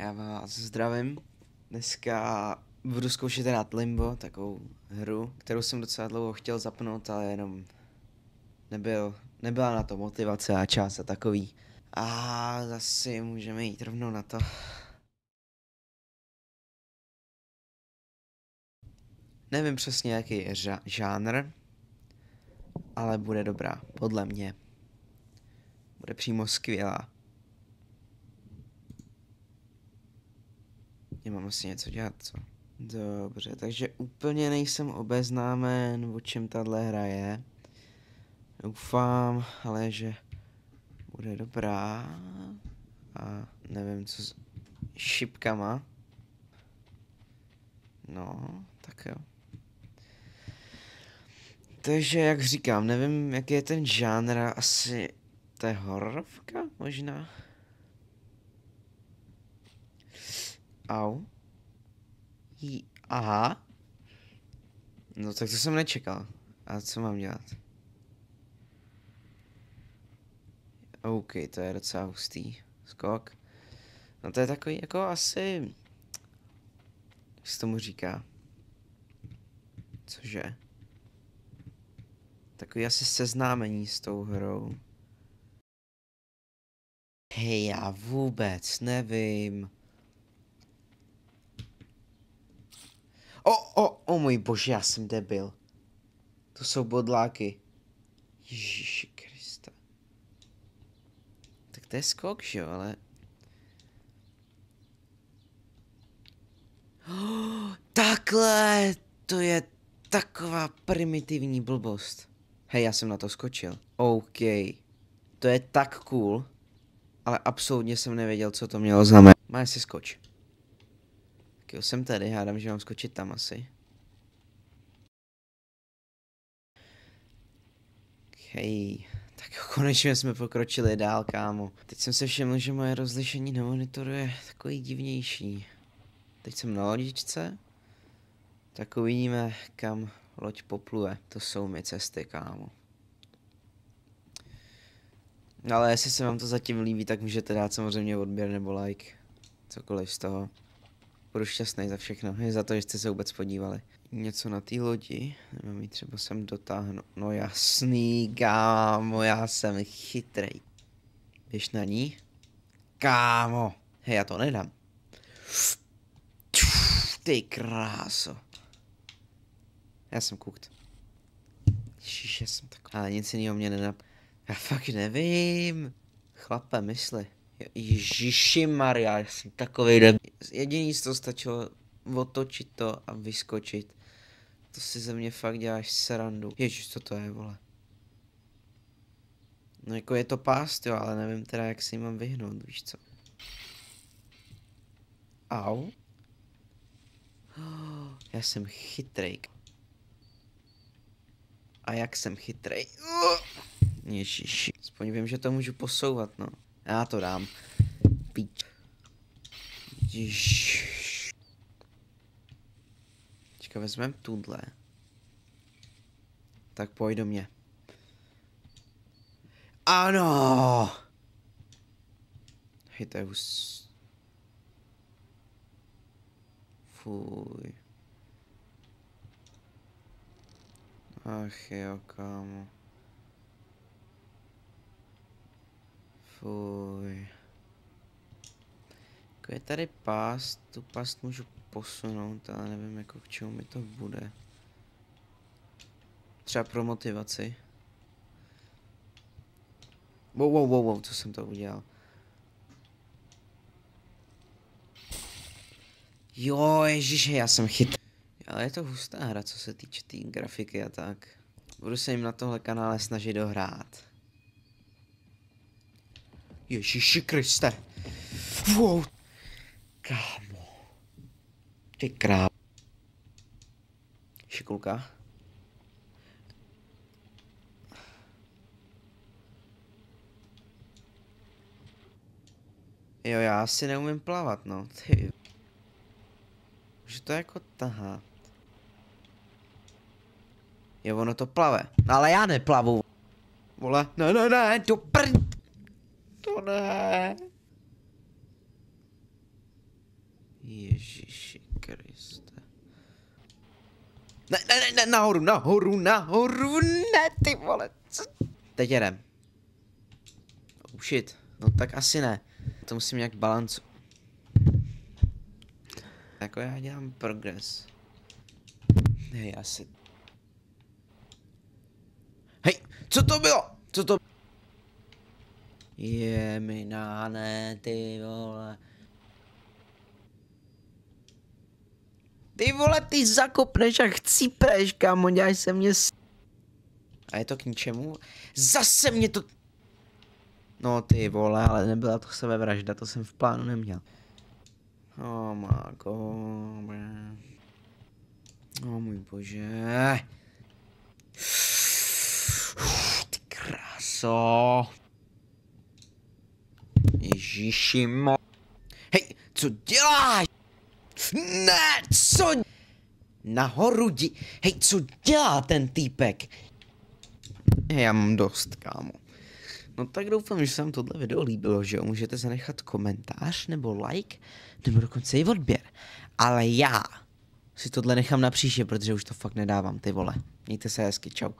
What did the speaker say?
Já vás zdravím. Dneska budu zkoušet hrát Limbo, takovou hru, kterou jsem docela dlouho chtěl zapnout, ale jenom nebyla na to motivace a čas a takový. A zase můžeme jít rovnou na to. Nevím přesně, jaký je žánr, ale bude dobrá, podle mě. Bude přímo skvělá. Nemám asi něco dělat, co? Dobře, takže úplně nejsem obeznámen, o čem tahle hra je. Doufám, ale že bude dobrá. A nevím, co s šipkama. No, tak jo. Takže, jak říkám, nevím, jaký je ten žánr, asi to je hororovka, možná. Au. Aha. No tak to jsem nečekal. A co mám dělat? OK, to je docela hustý skok. No to je takový jako asi... Jak se tomu říká? Cože? Takový asi seznámení s tou hrou. Hej, já vůbec nevím. O můj bože, já jsem debil. To jsou bodláky. Ježiši Krista. Tak to je skok, že jo, ale... Takhle! To je taková primitivní blbost. Hej, já jsem na to skočil. OK. To je tak cool. Ale absolutně jsem nevěděl, co to mělo znamenat. Má si skoč. Tak jo, jsem tady, hádám, že mám skočit tam asi. Hej, tak jo, konečně jsme pokročili dál, kámo. Teď jsem se všiml, že moje rozlišení na monitoru je takový divnější. Teď jsem na lodičce. Tak uvidíme, kam loď popluje. To jsou mi cesty, kámo. Ale jestli se vám to zatím líbí, tak můžete dát samozřejmě odběr nebo like. Cokoliv z toho. Budu šťastný za všechno. Je za to, že jste se vůbec podívali. Něco na té lodi. Nemám ji třeba sem dotáhnout. No jasný, kámo, já jsem chytrej. Běž na ní. Kámo. Hej, já to nedám. Ty kráso. Já jsem kukt. Ježiš, já jsem takový. Ale nic jiného mě nenap... Já fakt nevím. Chlape, mysli. Ježiši Maria, já jsem takovej debil. Jediný z toho stačilo otočit to a vyskočit. To si ze mě fakt děláš srandu. Ježiš, co to je, vole. No jako je to pást, jo, ale nevím teda, jak si mám vyhnout, víš co. Au. Já jsem chytrej. A jak jsem chytrej. Ježiši. Aspoň vím, že to můžu posouvat, no. Já to dám. Píč. Ježiš. Počkej, vezmeme tuhle. Tak pojď do mě. Ano! Hej, to je Fuj. Ach jo, kámo. Fuj. Jako je tady past, tu past můžu posunout, ale nevím jako k čemu mi to bude. Třeba pro motivaci. Wow, co jsem to udělal? Jo, ježiši, já jsem chytrý. Ale je to hustá hra, co se týče té grafiky a tak. Budu se jim na tohle kanále snažit dohrát. Ježiši Kriste. Wow. Kámo. Ty kráp. Šikulka. Jo, já asi neumím plavat, no. Ty. Můžu to jako tahat. Jo, ono to plave. No, ale já neplavu. Vole, ne, do prd. To ne. Ježiši Kriste. Ne, nahoru, ne, ty vole. Co? Teď jedem. Oh shit, no tak asi ne. To musím nějak balancu. Jako já dělám progres. Hej, asi. Hej, co to bylo? Co to? Je mi ne, ty vole. Ty vole, ty zakopneš a chcípeš, kámo, děláš se mě A je to k ničemu? Zase mě to... No ty vole, ale nebyla to sebevražda, to jsem v plánu neměl. Oh my god. Oh můj bože. Ty kráso. Ježišimo. Hej, co děláš? Ne, co? Nahoru Hej, co dělá ten týpek? Hej, já mám dost, kámo. No tak doufám, že se vám tohle video líbilo, že jo? Můžete zanechat komentář, nebo like, nebo dokonce i odběr. Ale já si tohle nechám na příště, protože už to fakt nedávám, ty vole. Mějte se hezky, čau.